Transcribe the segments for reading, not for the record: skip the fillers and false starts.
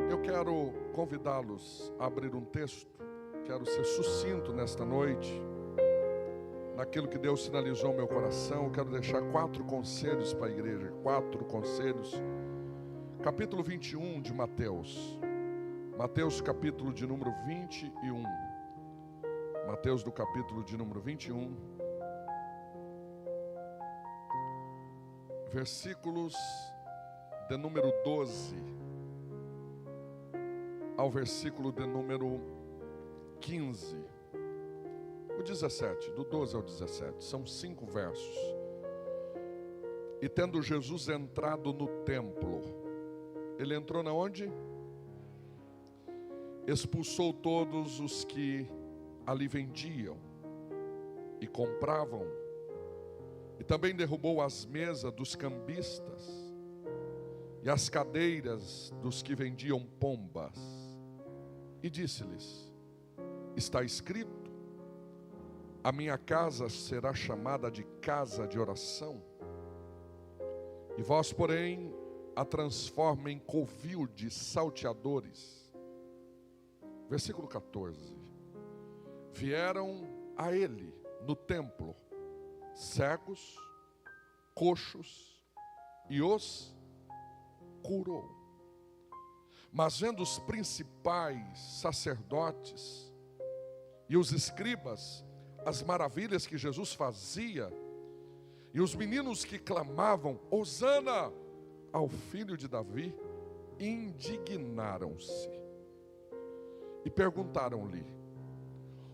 Eu quero convidá-los a abrir um texto. Quero ser sucinto nesta noite, naquilo que Deus sinalizou ao meu coração. Eu quero deixar 4 conselhos para a igreja. 4 conselhos. Capítulo 21 de Mateus. Mateus, capítulo de número 21. Mateus, do capítulo de número 21. Versículos de número 12 ao versículo de número 15. O 17, do 12 ao 17. São 5 versos. E tendo Jesus entrado no templo, ele entrou na onde? Expulsou todos os que ali vendiam e compravam, e também derrubou as mesas dos cambistas e as cadeiras dos que vendiam pombas, e disse-lhes: está escrito, a minha casa será chamada de casa de oração, e vós, porém, a transforma em covil de salteadores. Versículo 14. Vieram a ele no templo cegos, coxos, e os curou. Mas vendo os principais sacerdotes e os escribas as maravilhas que Jesus fazia, e os meninos que clamavam Hosana ao filho de Davi, indignaram-se e perguntaram-lhe: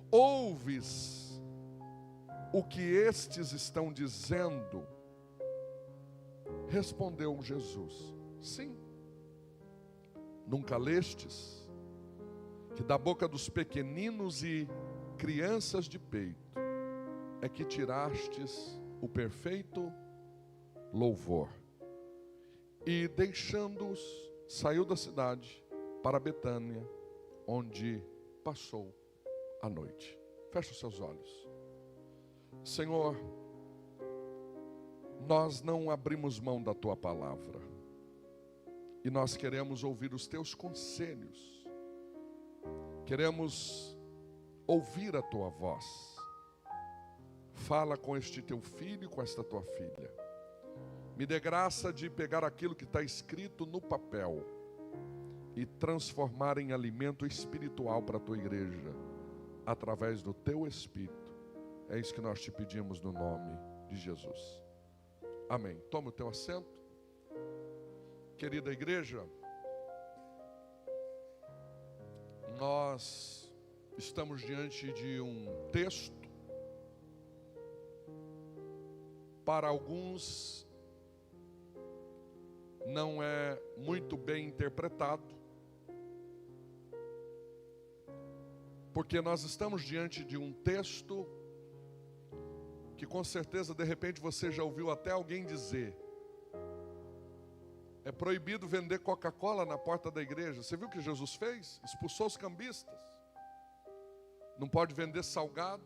ouves o que estes estão dizendo? Respondeu Jesus: sim. Nunca lestes que da boca dos pequeninos e crianças de peito é que tirastes o perfeito louvor? E deixando-os, saiu da cidade para Betânia, onde passou a noite. Feche os seus olhos. Senhor, nós não abrimos mão da Tua palavra, e nós queremos ouvir os Teus conselhos, queremos ouvir a Tua voz. Fala com este Teu filho e com esta Tua filha. Me dê graça de pegar aquilo que está escrito no papel e transformar em alimento espiritual para a Tua igreja, através do Teu Espírito. É isso que nós te pedimos no nome de Jesus. Amém. Toma o teu assento. Querida igreja, nós estamos diante de um texto, para alguns não é muito bem interpretado, porque nós estamos diante de um texto que com certeza de repente você já ouviu até alguém dizer: é proibido vender Coca-Cola na porta da igreja. Você viu o que Jesus fez? Expulsou os cambistas. Não pode vender salgado.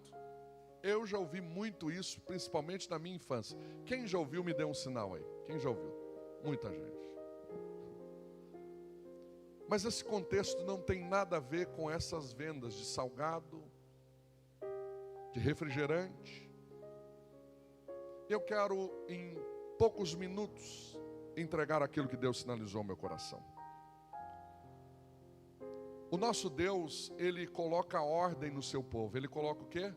Eu já ouvi muito isso, principalmente na minha infância. Quem já ouviu, me dê um sinal aí. Quem já ouviu? Muita gente. Mas esse contexto não tem nada a ver com essas vendas de salgado, de refrigerante. Eu quero, em poucos minutos, entregar aquilo que Deus sinalizou ao meu coração. O nosso Deus, Ele coloca ordem no seu povo. Ele coloca o quê?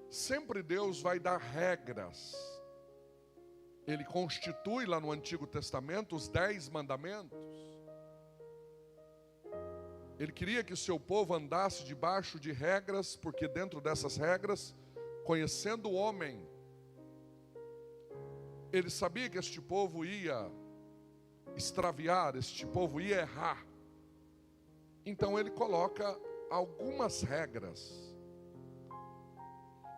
Sempre Deus vai dar regras. Ele constitui lá no Antigo Testamento os 10 mandamentos. Ele queria que o seu povo andasse debaixo de regras, porque dentro dessas regras, conhecendo o homem, ele sabia que este povo ia extraviar, este povo ia errar. Então ele coloca algumas regras.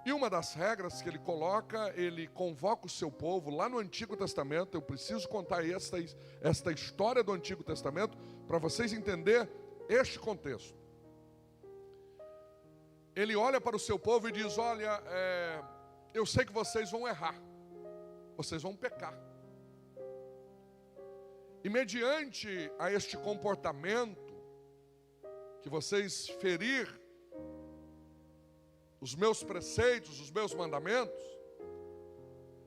E uma das regras que ele coloca, ele convoca o seu povo lá no Antigo Testamento. Eu preciso contar esta história do Antigo Testamento para vocês entenderem este contexto. Ele olha para o seu povo e diz: olha, eu sei que vocês vão errar, vocês vão pecar. E mediante a este comportamento, que vocês ferir os meus preceitos, os meus mandamentos,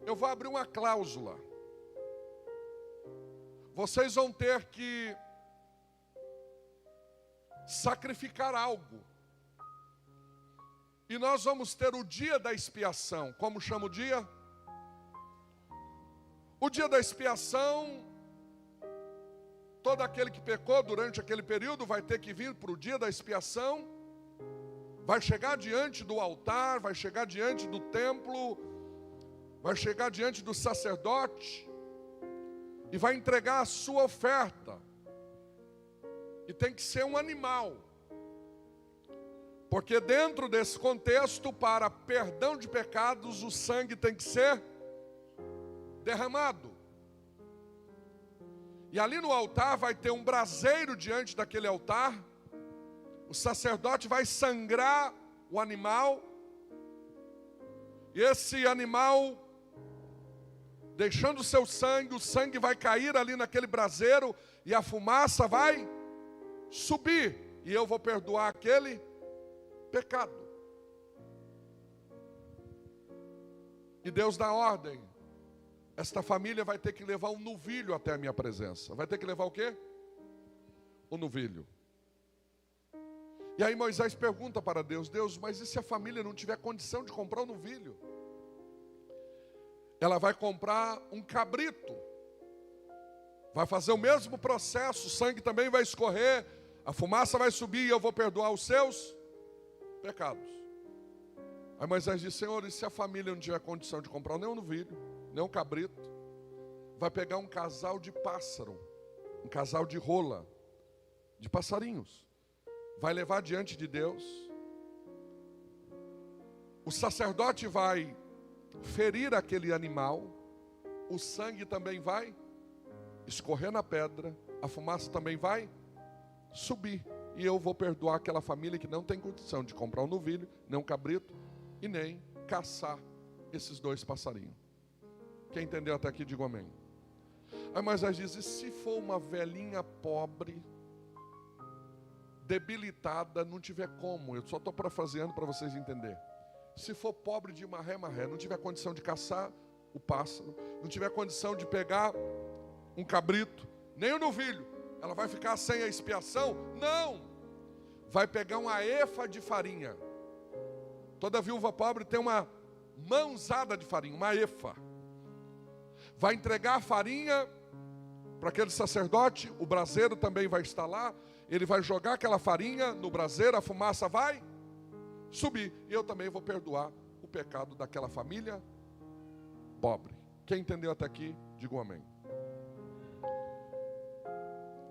eu vou abrir uma cláusula. Vocês vão ter que sacrificar algo. E nós vamos ter o dia da expiação. Como chama o dia? O dia da expiação, todo aquele que pecou durante aquele período vai ter que vir para o dia da expiação, vai chegar diante do altar, vai chegar diante do templo, vai chegar diante do sacerdote e vai entregar a sua oferta. E tem que ser um animal. Porque dentro desse contexto, para perdão de pecados, o sangue tem que ser derramado. E ali no altar vai ter um braseiro diante daquele altar. O sacerdote vai sangrar o animal. E esse animal, deixando o seu sangue, o sangue vai cair ali naquele braseiro e a fumaça vai subir. E eu vou perdoar aquele pecado. E Deus dá ordem. Esta família vai ter que levar um novilho até a minha presença. Vai ter que levar o quê? O novilho. E aí Moisés pergunta para Deus: Deus, mas e se a família não tiver condição de comprar um novilho? Ela vai comprar um cabrito. Vai fazer o mesmo processo, o sangue também vai escorrer, a fumaça vai subir e eu vou perdoar os seus pecados. Aí Moisés diz: Senhor, e se a família não tiver condição de comprar nem um novilho, nem um cabrito, vai pegar um casal de pássaro, um casal de rola, de passarinhos, vai levar diante de Deus. O sacerdote vai ferir aquele animal, o sangue também vai escorrer na pedra, a fumaça também vai subir. E eu vou perdoar aquela família que não tem condição de comprar um novilho, nem um cabrito, e nem caçar esses dois passarinhos. Quem entendeu até aqui, diga amém. Aí Moisés diz: e se for uma velhinha pobre, debilitada, não tiver como, eu só estou parafraseando para vocês entenderem. Se for pobre de marré, não tiver condição de caçar o pássaro, não tiver condição de pegar um cabrito, nem o novilho, ela vai ficar sem a expiação? Não! Vai pegar uma efa de farinha. Toda viúva pobre tem uma mãozada de farinha, uma efa. Vai entregar a farinha para aquele sacerdote, o braseiro também vai estar lá, ele vai jogar aquela farinha no braseiro, a fumaça vai subir. E eu também vou perdoar o pecado daquela família pobre. Quem entendeu até aqui, diga um amém.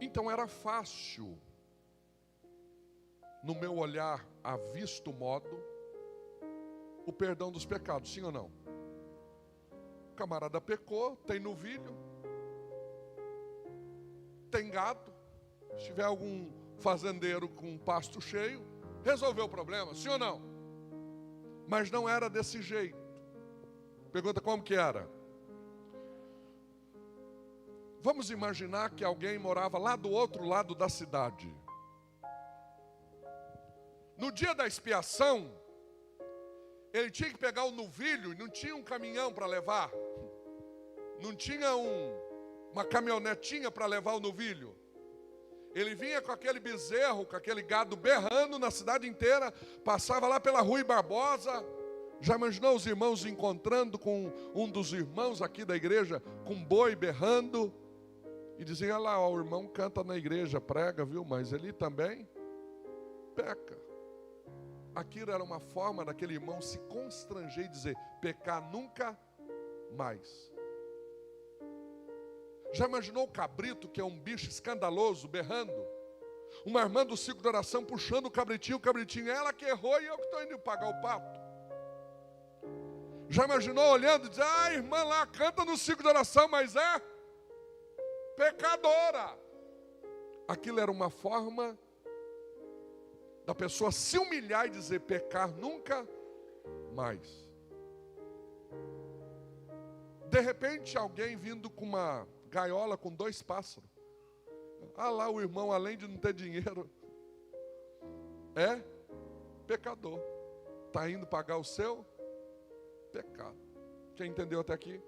Então era fácil, no meu olhar, a visto modo, o perdão dos pecados, sim ou não? O camarada pecou, tem novilho, tem gado, se tiver algum fazendeiro com pasto cheio, resolveu o problema, sim ou não? Mas não era desse jeito. Pergunta como que era? Vamos imaginar que alguém morava lá do outro lado da cidade. No dia da expiação, ele tinha que pegar o novilho e não tinha um caminhão para levar. Não tinha uma caminhonetinha para levar o novilho. Ele vinha com aquele bezerro, com aquele gado berrando na cidade inteira, passava lá pela Rui Barbosa. Já imaginou os irmãos encontrando com um dos irmãos aqui da igreja, com boi berrando? E dizia: olha lá, ó, o irmão canta na igreja, prega, viu? Mas ele também peca. Aquilo era uma forma daquele irmão se constranger e dizer: pecar nunca mais. Já imaginou o cabrito, que é um bicho escandaloso, berrando? Uma irmã do ciclo de oração puxando o cabritinho, ela que errou e eu que estou indo pagar o pato. Já imaginou olhando e dizer: ah, a irmã lá canta no ciclo de oração, mas é pecadora. Aquilo era uma forma da pessoa se humilhar e dizer: pecar nunca mais. De repente alguém vindo com uma gaiola com 2 pássaros, Ah lá, o irmão, além de não ter dinheiro, é pecador. Está indo pagar o seu pecado. Quem entendeu até aqui?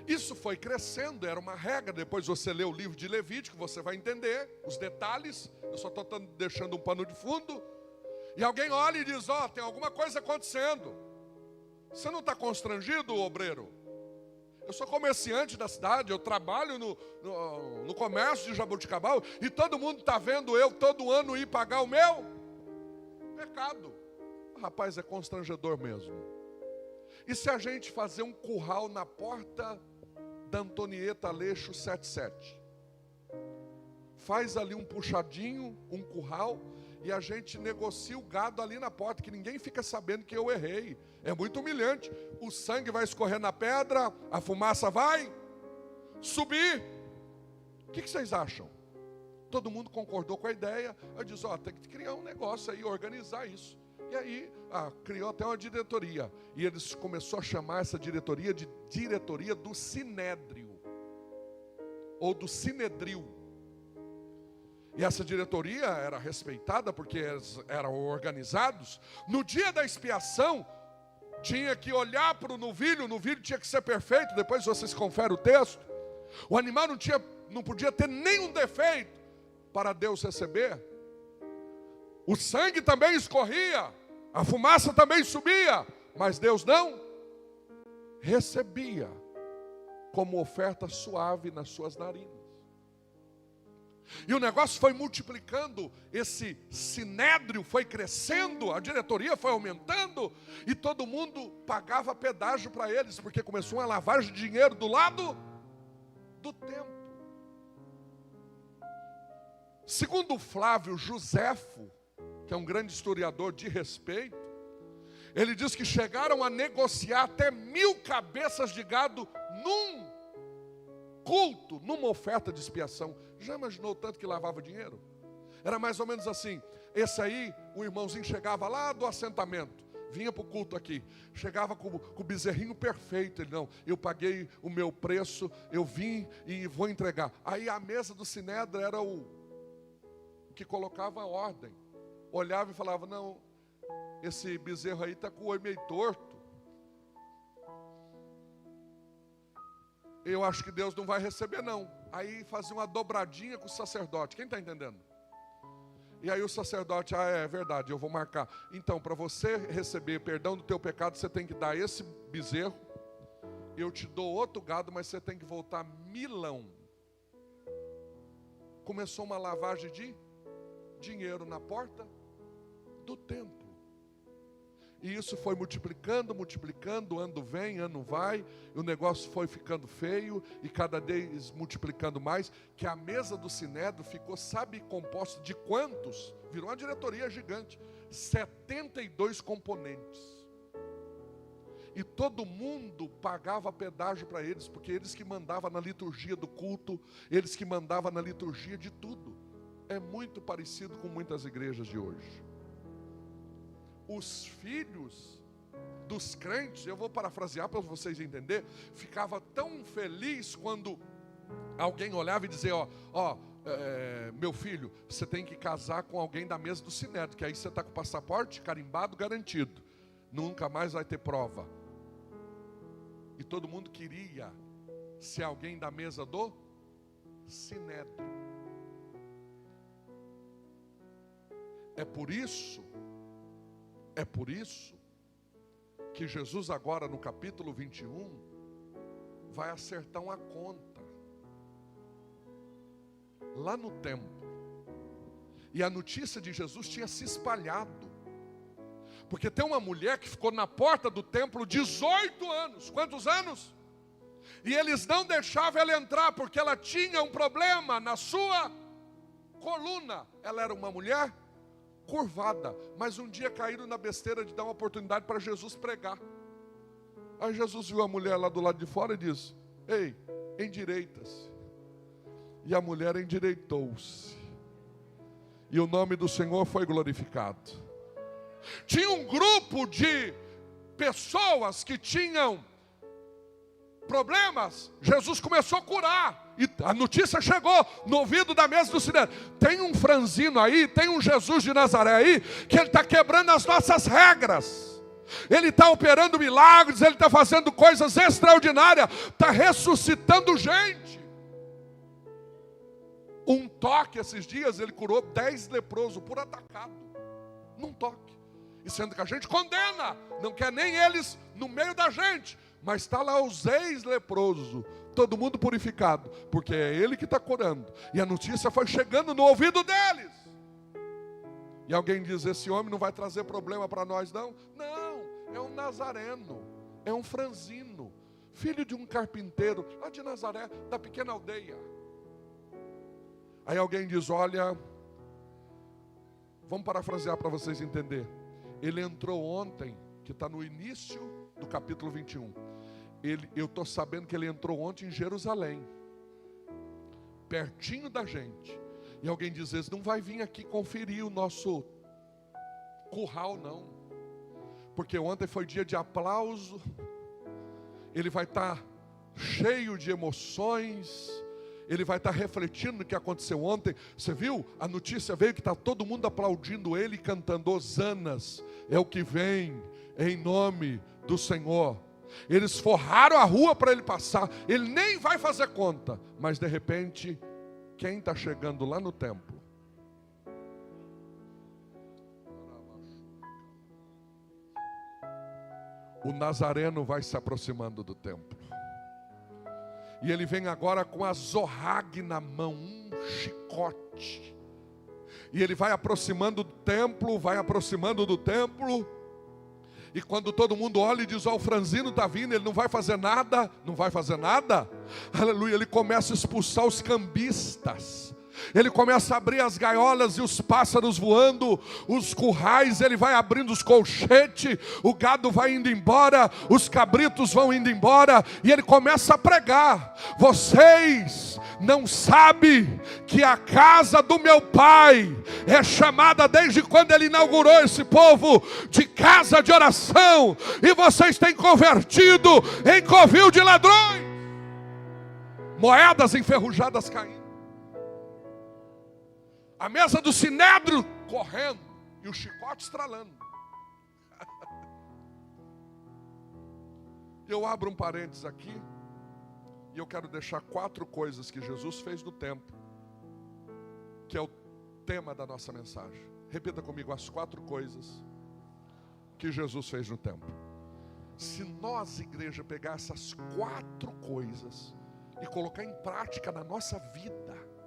Isso foi crescendo, era uma regra. Depois você lê o livro de Levítico, você vai entender os detalhes. Eu só estou deixando um pano de fundo. E alguém olha e diz, ó, tem alguma coisa acontecendo. Você não está constrangido, obreiro? Eu sou comerciante da cidade, eu trabalho no comércio de Jaboticabal, e todo mundo está vendo eu todo ano ir pagar o meu pecado. Rapaz, é constrangedor mesmo. E se a gente fazer um curral na porta da Antonieta Aleixo 77? Faz ali um puxadinho, um curral, e a gente negocia o gado ali na porta, que ninguém fica sabendo que eu errei. É muito humilhante. O sangue vai escorrer na pedra, a fumaça vai subir. O que vocês acham? Todo mundo concordou com a ideia. Eu disse, ó, tem que criar um negócio aí, organizar isso. E aí, criou até uma diretoria. E eles começaram a chamar essa diretoria de diretoria do Sinédrio. Ou do Sinedril. E essa diretoria era respeitada porque eles eram organizados. No dia da expiação, tinha que olhar para o novilho tinha que ser perfeito. Depois vocês conferem o texto. O animal não podia ter nenhum defeito para Deus receber. O sangue também escorria, a fumaça também subia, mas Deus não recebia como oferta suave nas suas narinas. E o negócio foi multiplicando, esse sinédrio foi crescendo, a diretoria foi aumentando, e todo mundo pagava pedágio para eles, porque começou uma lavagem de dinheiro do lado do templo. Segundo Flávio Joséfo, que é um grande historiador de respeito, ele diz que chegaram a negociar até 1000 cabeças de gado num culto, numa oferta de expiação. Já imaginou tanto que lavava dinheiro? Era mais ou menos assim. Esse aí, o irmãozinho chegava lá do assentamento, vinha para o culto aqui, chegava com o bezerrinho perfeito. Ele, não, eu paguei o meu preço, eu vim e vou entregar. Aí a mesa do Sinédrio era o que colocava a ordem. Olhava e falava, não, esse bezerro aí está com o olho meio torto. Eu acho que Deus não vai receber não. Aí fazia uma dobradinha com o sacerdote. Quem está entendendo? E aí o sacerdote, é verdade, eu vou marcar. Então, para você receber perdão do teu pecado, você tem que dar esse bezerro. Eu te dou outro gado, mas você tem que voltar milão. Começou uma lavagem de dinheiro na porta do templo. E isso foi multiplicando, ano vem, ano vai, e o negócio foi ficando feio, e cada vez multiplicando mais, que a mesa do Sinédrio ficou, sabe, composta de quantos? Virou uma diretoria gigante, 72 componentes. E todo mundo pagava pedágio para eles, porque eles que mandavam na liturgia do culto, eles que mandavam na liturgia de tudo. É muito parecido com muitas igrejas de hoje. Os filhos dos crentes, eu vou parafrasear para vocês entenderem, ficava tão feliz quando alguém olhava e dizia, meu filho, você tem que casar com alguém da mesa do Sinédrio, que aí você está com o passaporte carimbado, garantido, nunca mais vai ter prova. E todo mundo queria ser alguém da mesa do Sinédrio. É por isso que Jesus agora no capítulo 21 vai acertar uma conta lá no templo. E a notícia de Jesus tinha se espalhado, porque tem uma mulher que ficou na porta do templo 18 anos. Quantos anos? E eles não deixavam ela entrar, porque ela tinha um problema na sua coluna. Ela era uma mulher curvada, mas um dia caíram na besteira de dar uma oportunidade para Jesus pregar. Aí Jesus viu a mulher lá do lado de fora e disse, ei, endireita-se. E a mulher endireitou-se, e o nome do Senhor foi glorificado. Tinha um grupo de pessoas que tinham problemas, Jesus começou a curar. E a notícia chegou no ouvido da mesa do Sinédrio. Tem um franzino aí, tem um Jesus de Nazaré aí, que ele está quebrando as nossas regras. Ele está operando milagres, ele está fazendo coisas extraordinárias, está ressuscitando gente. Um toque esses dias, ele curou 10 leprosos por atacado. Num toque. E sendo que a gente condena, não quer nem eles no meio da gente. Mas está lá os ex-leprosos, todo mundo purificado, porque é ele que está curando. E a notícia foi chegando no ouvido deles. E alguém diz, esse homem não vai trazer problema para nós não? Não, é um nazareno, é um franzino, filho de um carpinteiro, lá de Nazaré, da pequena aldeia. Aí alguém diz, olha, vamos parafrasear para vocês entenderem. Ele entrou ontem, que está no início do capítulo 21. Eu estou sabendo que ele entrou ontem em Jerusalém, pertinho da gente. E alguém diz, ele não vai vir aqui conferir o nosso curral não, porque ontem foi dia de aplauso. Ele vai estar cheio de emoções, ele vai estar refletindo no que aconteceu ontem. Você viu? A notícia veio que está todo mundo aplaudindo ele e cantando hosanas, é o que vem em nome do Senhor. Eles forraram a rua para ele passar, ele nem vai fazer conta. Mas de repente, quem está chegando lá no templo? O nazareno vai se aproximando do templo. E ele vem agora com a zorrague na mão, um chicote. E ele vai aproximando do templo, E quando todo mundo olha e diz, ó, o franzino está vindo, ele não vai fazer nada. Aleluia, ele começa a expulsar os cambistas. Ele começa a abrir as gaiolas e os pássaros voando, os currais, ele vai abrindo os colchetes, o gado vai indo embora, os cabritos vão indo embora, e ele começa a pregar. Vocês não sabem que a casa do meu pai é chamada desde quando ele inaugurou esse povo de casa de oração, e vocês têm convertido em covil de ladrões, moedas enferrujadas caindo. A mesa do Sinédrio correndo e o chicote estralando. Eu abro um parênteses aqui e eu quero deixar 4 coisas que Jesus fez no templo, que é o tema da nossa mensagem. Repita comigo, as 4 coisas que Jesus fez no templo. Se nós, igreja, pegar essas 4 coisas e colocar em prática na nossa vida,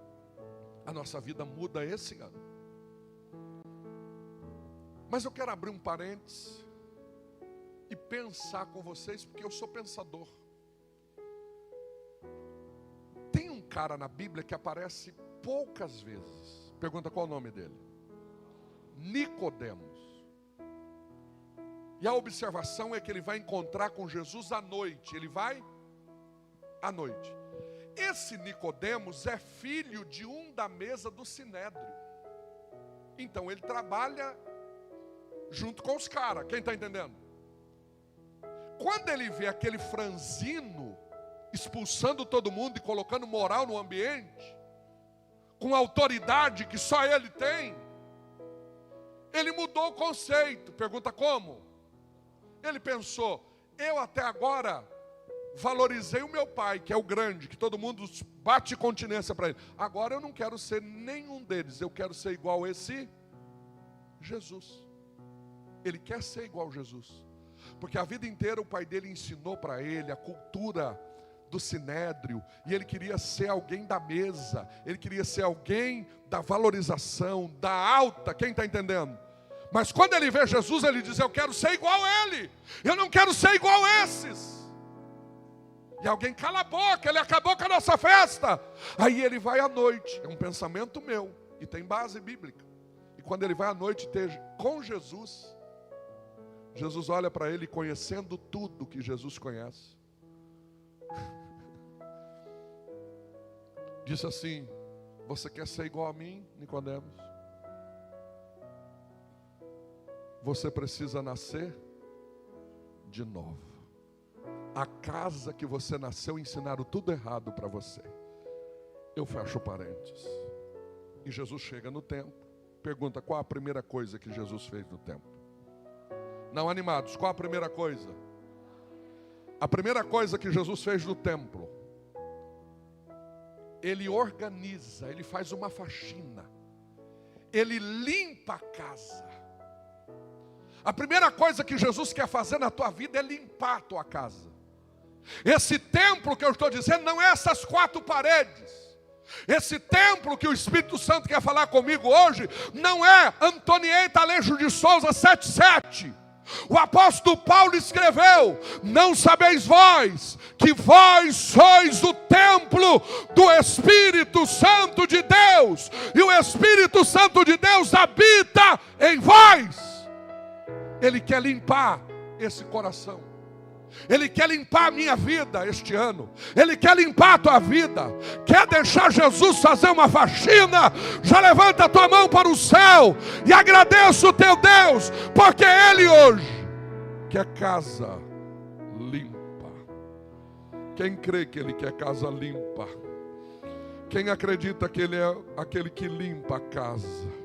a nossa vida muda esse ano. Mas eu quero abrir um parênteses e pensar com vocês, porque eu sou pensador. Tem um cara na Bíblia que aparece poucas vezes. Pergunta qual é o nome dele? Nicodemos. E a observação é que ele vai encontrar com Jesus à noite. Ele vai à noite. Esse Nicodemos é filho de um da mesa do Sinédrio. Então ele trabalha junto com os caras. Quem está entendendo? Quando ele vê aquele franzino expulsando todo mundo e colocando moral no ambiente, com autoridade que só ele tem, ele mudou o conceito. Pergunta como? Ele pensou, eu até agora valorizei o meu pai, que é o grande, que todo mundo bate continência para ele. Agora eu não quero ser nenhum deles, eu quero ser igual a esse Jesus. Ele quer ser igual a Jesus, porque a vida inteira o pai dele ensinou para ele a cultura do Sinédrio, e ele queria ser alguém da mesa, ele queria ser alguém da valorização, da alta. Quem está entendendo? Mas quando ele vê Jesus, ele diz, eu quero ser igual a ele, eu não quero ser igual a esses. E alguém cala a boca, ele acabou com a nossa festa. Aí ele vai à noite, é um pensamento meu, e tem base bíblica. E quando ele vai à noite ter com Jesus, Jesus olha para ele conhecendo tudo que Jesus conhece. Disse assim, você quer ser igual a mim, Nicodemos? Você precisa nascer de novo. A casa que você nasceu ensinaram tudo errado para você. Eu fecho parênteses. E Jesus chega no templo, pergunta qual a primeira coisa que Jesus fez no templo. Não, animados, qual a primeira coisa? A primeira coisa que Jesus fez no templo, Ele organiza, Ele faz uma faxina, Ele limpa a casa. A primeira coisa que Jesus quer fazer na tua vida é limpar a tua casa. Esse templo que eu estou dizendo não é essas 4 paredes. Esse templo que o Espírito Santo quer falar comigo hoje não é Antonieta Aleixo de Souza 77. O apóstolo Paulo escreveu: não sabeis vós que vós sois o templo do Espírito Santo de Deus, e o Espírito Santo de Deus habita em vós. Ele quer limpar esse coração. Ele quer limpar a minha vida este ano. Ele quer limpar a tua vida. Quer deixar Jesus fazer uma faxina? Já levanta a tua mão para o céu e agradeça o teu Deus, porque Ele hoje quer casa limpa. Quem crê que Ele quer casa limpa? Quem acredita que Ele é aquele que limpa a casa?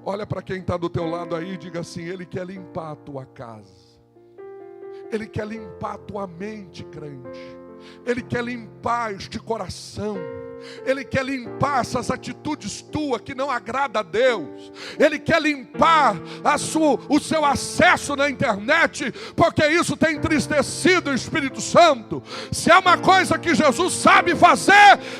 Olha para quem está do teu lado aí e diga assim: Ele quer limpar a tua casa. Ele quer limpar a tua mente, crente. Ele quer limpar este coração. Ele quer limpar essas atitudes tuas que não agradam a Deus. Ele quer limpar o seu acesso na internet, porque isso tem entristecido o Espírito Santo. Se é uma coisa que Jesus sabe fazer,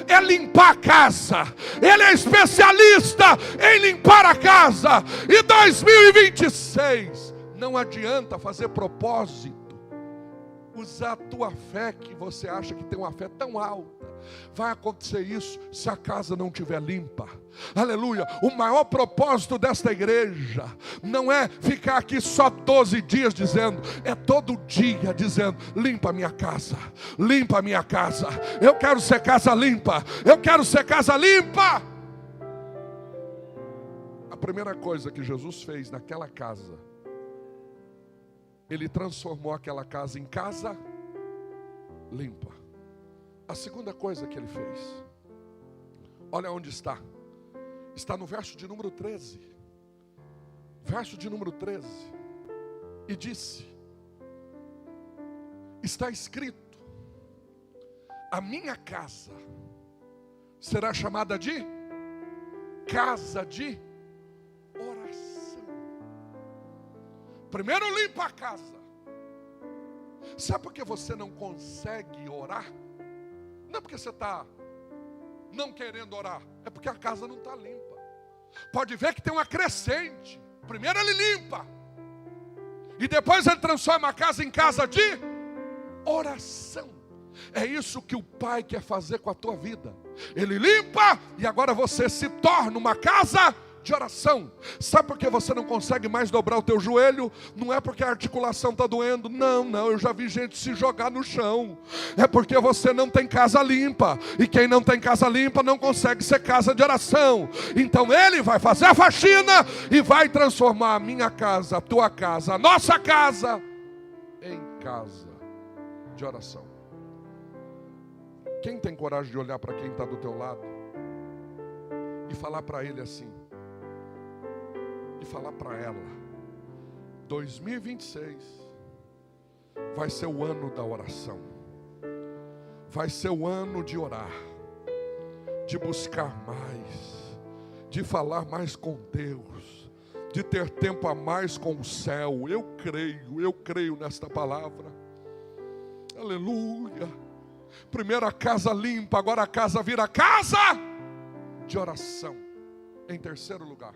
é limpar a casa. Ele é especialista em limpar a casa. E 2026, não adianta fazer propósito, usar a tua fé, que você acha que tem uma fé tão alta. Vai acontecer isso se a casa não estiver limpa. Aleluia. O maior propósito desta igreja não é ficar aqui só 12 dias dizendo, é todo dia dizendo: limpa a minha casa, limpa a minha casa. Eu quero ser casa limpa, eu quero ser casa limpa. A primeira coisa que Jesus fez naquela casa, Ele transformou aquela casa em casa limpa. A segunda coisa que Ele fez, olha onde está. Está no verso de número 13. Verso de número 13. E disse: está escrito, a minha casa será chamada de casa de oração. Primeiro limpa a casa. Sabe por que você não consegue orar? Não é porque você está não querendo orar, é porque a casa não está limpa. Pode ver que tem uma crescente. Primeiro Ele limpa, e depois Ele transforma a casa em casa de oração. É isso que o Pai quer fazer com a tua vida. Ele limpa, e agora você se torna uma casa de oração. Sabe por que você não consegue mais dobrar o teu joelho? Não é porque a articulação está doendo. Não, eu já vi gente se jogar no chão. É porque você não tem casa limpa. E quem não tem casa limpa não consegue ser casa de oração. Então Ele vai fazer a faxina e vai transformar a minha casa, a tua casa, a nossa casa em casa de oração. Quem tem coragem de olhar para quem está do teu lado e falar para ele assim, e falar para ela: 2026 vai ser o ano da oração, vai ser o ano de orar, de buscar mais, de falar mais com Deus, de ter tempo a mais com o céu. Eu creio nesta palavra. Aleluia. Primeiro a casa limpa, agora a casa vira casa de oração. Em terceiro lugar,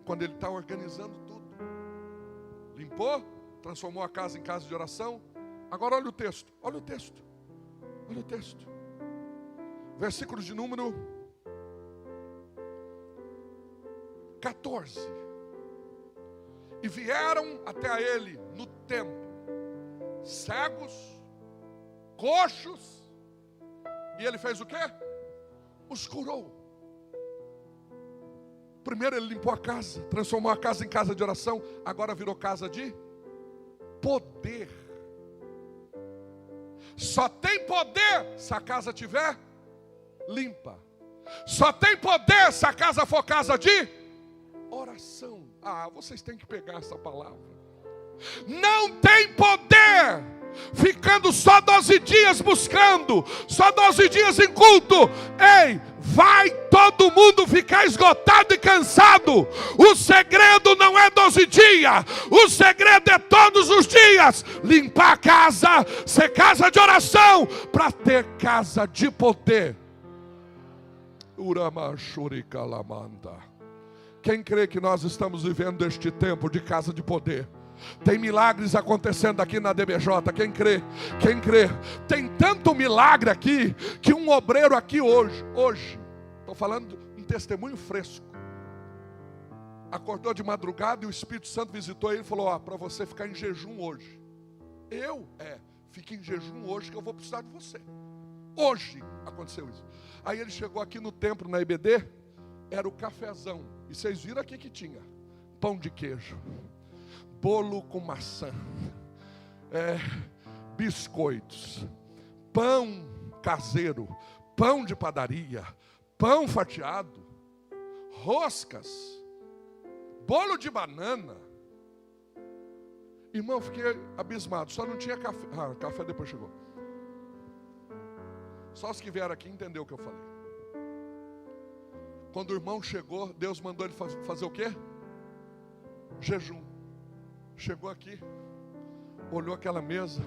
quando Ele está organizando tudo, limpou, transformou a casa em casa de oração. Agora olha o texto, olha o texto, olha o texto. Versículo de número 14. E vieram até a Ele no templo cegos, coxos, e Ele fez o quê? Os curou. Primeiro Ele limpou a casa, transformou a casa em casa de oração. Agora virou casa de poder. Só tem poder se a casa tiver limpa. Só tem poder se a casa for casa de oração. Vocês têm que pegar essa palavra. Não tem poder ficando só 12 dias buscando, só 12 dias em culto. Ei, vai todo mundo ficar esgotado e cansado. O segredo não é 12 dias, o segredo é todos os dias limpar a casa, ser casa de oração, para ter casa de poder. Quem crê que nós estamos vivendo este tempo de casa de poder? Tem milagres acontecendo aqui na DBJ. Quem crê? Quem crê? Tem tanto milagre aqui, que um obreiro aqui hoje, estou falando um testemunho fresco, acordou de madrugada e o Espírito Santo visitou ele e falou: para você ficar em jejum hoje. Fique em jejum hoje que eu vou precisar de você. Hoje aconteceu isso. Aí ele chegou aqui no templo, na IBD, era o cafezão. E vocês viram aqui que tinha pão de queijo, bolo com maçã, biscoitos, pão caseiro, pão de padaria, pão fatiado, roscas, bolo de banana. Irmão, fiquei abismado. Só não tinha café. Café depois chegou. Só os que vieram aqui entenderam o que eu falei. Quando o irmão chegou, Deus mandou ele fazer o quê? Jejum. Chegou aqui, olhou aquela mesa.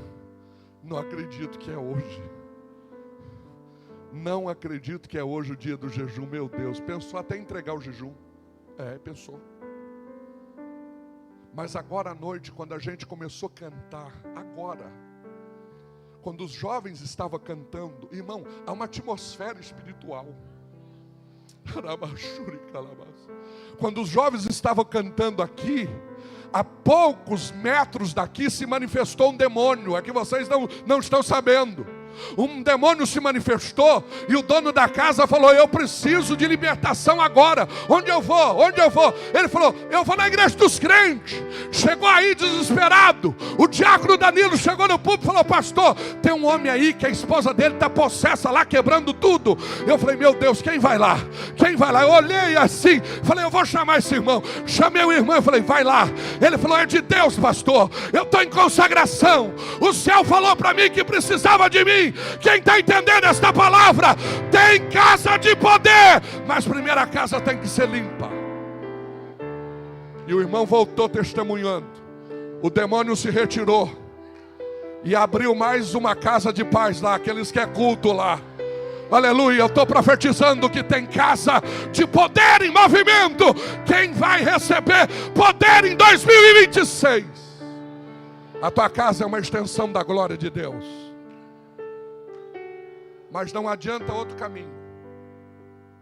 Não acredito que é hoje. Não acredito que é hoje o dia do jejum. Meu Deus, pensou até entregar o jejum. Pensou. Mas agora à noite, quando a gente começou a cantar, quando os jovens estavam cantando, irmão, há uma atmosfera espiritual. Quando os jovens estavam cantando aqui, a poucos metros daqui se manifestou um demônio. É que vocês não estão sabendo. Um demônio se manifestou e o dono da casa falou: eu preciso de libertação agora. Onde eu vou? Onde eu vou? Ele falou: eu vou na igreja dos crentes. Chegou aí desesperado. O diácono Danilo chegou no púlpito e falou: pastor, tem um homem aí que a esposa dele está possessa lá, quebrando tudo. Eu falei: meu Deus, quem vai lá? Quem vai lá? Eu olhei assim, falei: eu vou chamar esse irmão. Chamei o irmão e falei: vai lá. Ele falou: é de Deus, pastor, eu estou em consagração. O céu falou para mim que precisava de mim. Quem está entendendo esta palavra? Tem casa de poder, mas primeiro a casa tem que ser limpa. E o irmão voltou testemunhando. O demônio se retirou e abriu mais uma casa de paz lá, aqueles que é culto lá. Aleluia, eu estou profetizando que tem casa de poder em movimento. Quem vai receber poder em 2026? A tua casa é uma extensão da glória de Deus. Mas não adianta outro caminho.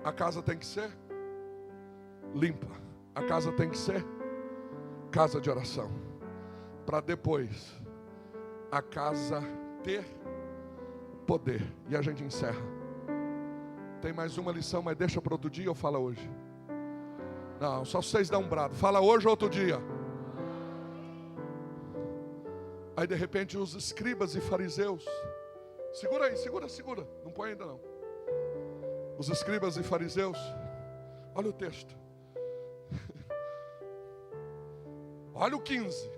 A casa tem que ser limpa. A casa tem que ser casa de oração. Para depois a casa ter poder. E a gente encerra. Tem mais uma lição, mas deixa para outro dia ou fala hoje? Não, só vocês dão um brado. Fala hoje ou outro dia. Aí de repente os escribas e fariseus. Segura aí, segura. Não põe ainda não. Os escribas e fariseus. Olha o texto. Olha o 15.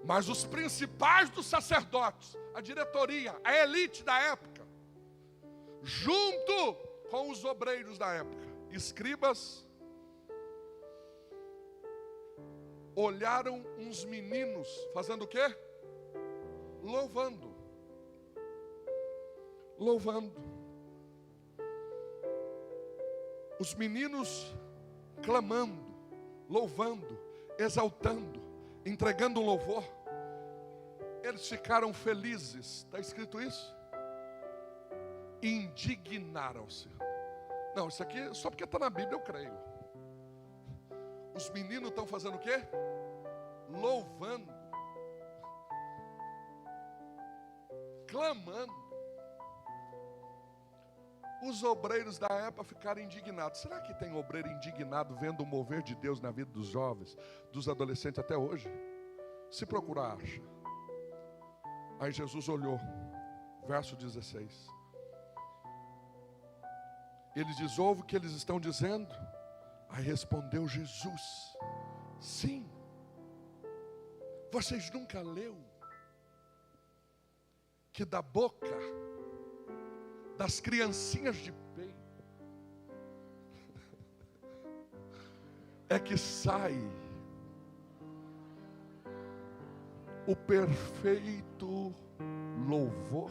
Mas os principais dos sacerdotes, a diretoria, a elite da época, junto com os obreiros da época, escribas, olharam uns meninos fazendo o quê? Louvando. Os meninos clamando, louvando, exaltando, entregando um louvor. Eles ficaram felizes. Está escrito isso? Indignaram-se. Não, isso aqui só porque está na Bíblia eu creio. Os meninos estão fazendo o quê? Louvando, clamando. Os obreiros da época ficaram indignados. Será que tem obreiro indignado vendo o mover de Deus na vida dos jovens, dos adolescentes até hoje? Se procurar, acha. Aí Jesus olhou, verso 16. Ele diz: ouve o que eles estão dizendo? Aí respondeu Jesus: sim. Vocês nunca leu que da boca das criancinhas de peito é que sai o perfeito louvor?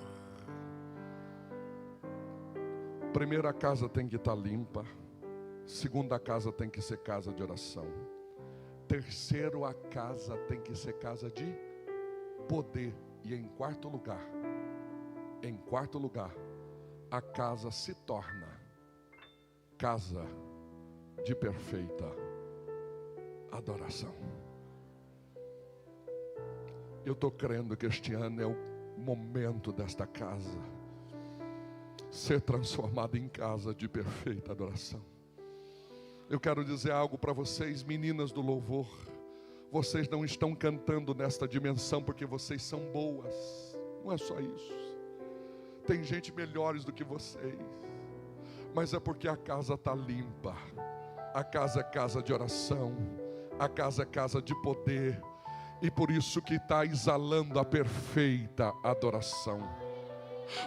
Primeiro, a casa tem que estar limpa. Segundo, a casa tem que ser casa de oração. Terceiro, a casa tem que ser casa de poder. E em quarto lugar, a casa se torna casa de perfeita adoração. Eu estou crendo que este ano é o momento desta casa ser transformada em casa de perfeita adoração. Eu quero dizer algo para vocês, meninas do louvor. Vocês não estão cantando nesta dimensão porque vocês são boas. Não é só isso. Tem gente melhores do que vocês. Mas é porque a casa está limpa. A casa é casa de oração. A casa é casa de poder. E por isso que está exalando a perfeita adoração.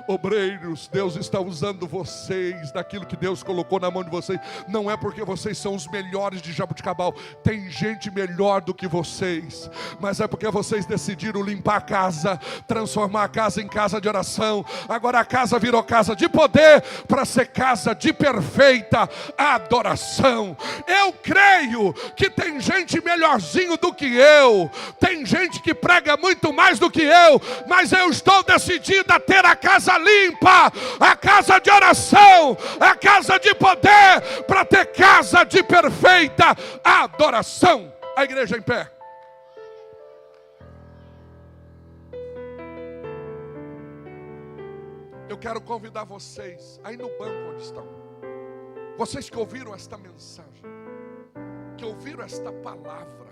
Obreiros, Deus está usando vocês daquilo que Deus colocou na mão de vocês. Não é porque vocês são os melhores de Jaboticabal. Tem gente melhor do que vocês, mas é porque vocês decidiram limpar a casa, transformar a casa em casa de oração. Agora a casa virou casa de poder para ser casa de perfeita adoração. Eu creio que tem gente melhorzinho do que eu, tem gente que prega muito mais do que eu, mas eu estou decidido a ter a casa limpa, a casa de oração, a casa de poder, para ter casa de perfeita adoração. A igreja em pé. Eu quero convidar vocês aí no banco onde estão, vocês que ouviram esta mensagem, que ouviram esta palavra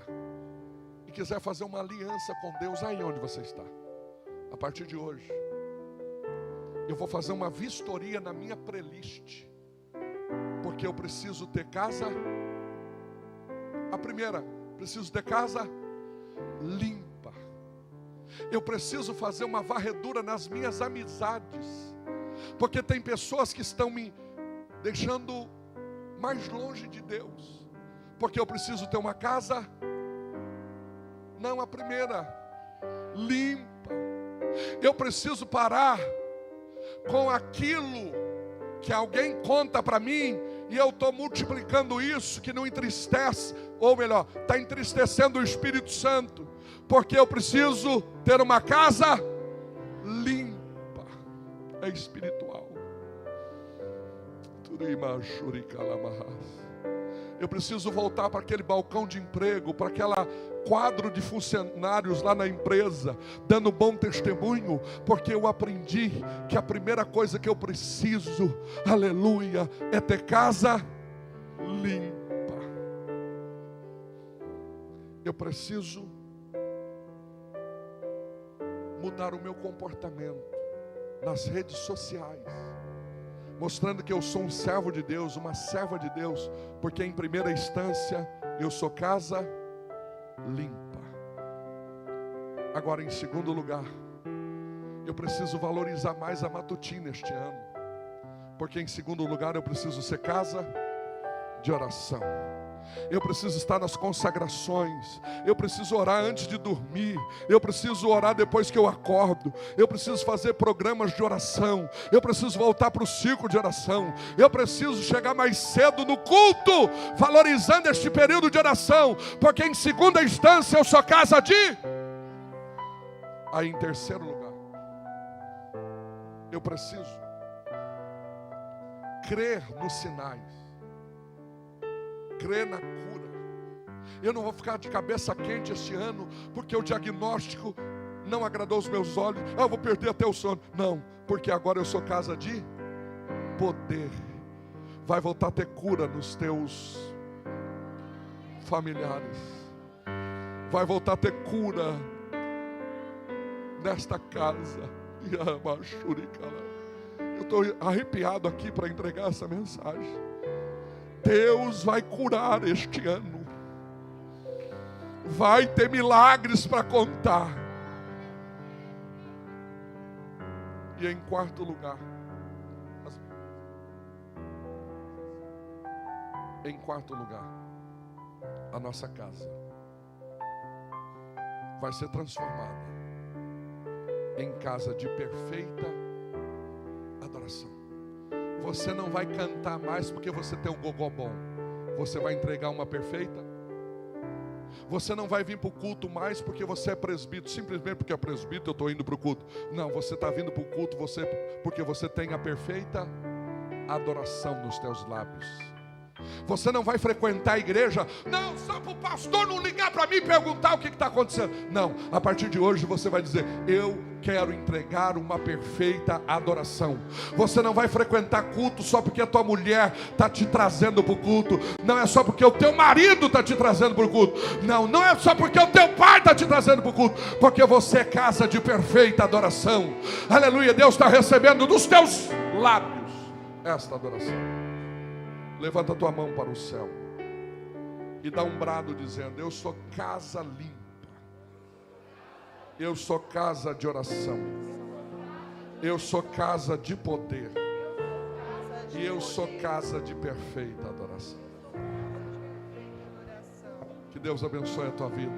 e quiser fazer uma aliança com Deus aí onde você está. A partir de hoje eu vou fazer uma vistoria na minha playlist, porque eu preciso ter casa. A primeira, preciso ter casa limpa. Eu preciso fazer uma varredura nas minhas amizades, porque tem pessoas que estão me deixando mais longe de Deus, porque eu preciso ter uma casa, não a primeira, limpa. Eu preciso parar com aquilo que alguém conta para mim e eu estou multiplicando isso, que não entristece, ou melhor, está entristecendo o Espírito Santo, porque eu preciso ter uma casa limpa. É espiritual. Eu preciso voltar para aquele balcão de emprego, para aquela quadro de funcionários lá na empresa, dando bom testemunho, porque eu aprendi que a primeira coisa que eu preciso, aleluia, é ter casa limpa. Eu preciso mudar o meu comportamento nas redes sociais, mostrando que eu sou um servo de Deus, uma serva de Deus, porque em primeira instância eu sou casa limpa. Agora, em segundo lugar, eu preciso valorizar mais a matutina este ano, porque em segundo lugar eu preciso ser casa de oração. Eu preciso estar nas consagrações. Eu preciso orar antes de dormir. Eu preciso orar depois que eu acordo. Eu preciso fazer programas de oração. Eu preciso voltar para o ciclo de oração. Eu preciso chegar mais cedo no culto, valorizando este período de oração, porque em segunda instância eu sou casa de... Aí em terceiro lugar, eu preciso crer nos sinais, crer na cura. Eu não vou ficar de cabeça quente este ano, porque o diagnóstico não agradou os meus olhos. Eu vou perder até o sono. Não, porque agora eu sou casa de poder. Vai voltar a ter cura nos teus familiares. Vai voltar a ter cura nesta casa. Eu estou arrepiado aqui para entregar essa mensagem. Deus vai curar este ano. Vai ter milagres para contar. E em quarto lugar, a nossa casa vai ser transformada em casa de perfeita adoração. Você não vai cantar mais porque você tem um gogó bom. Você vai entregar uma perfeita. Você não vai vir para o culto mais porque você é presbítero. Simplesmente porque é presbítero eu estou indo para o culto. Não, você está vindo para o culto porque você tem a perfeita adoração nos teus lábios. Você não vai frequentar a igreja, não, só para o pastor não ligar para mim e perguntar o que está acontecendo. Não, a partir de hoje você vai dizer: eu quero entregar uma perfeita adoração. Você não vai frequentar culto só porque a tua mulher está te trazendo para o culto. Não é só porque o teu marido está te trazendo para o culto. Não, não é só porque o teu pai está te trazendo para o culto. Porque você é casa de perfeita adoração. Aleluia, Deus está recebendo dos teus lábios esta adoração. Levanta a tua mão para o céu e dá um brado dizendo: eu sou casa limpa, eu sou casa de oração, eu sou casa de poder, e eu sou casa de perfeita adoração. Que Deus abençoe a tua vida.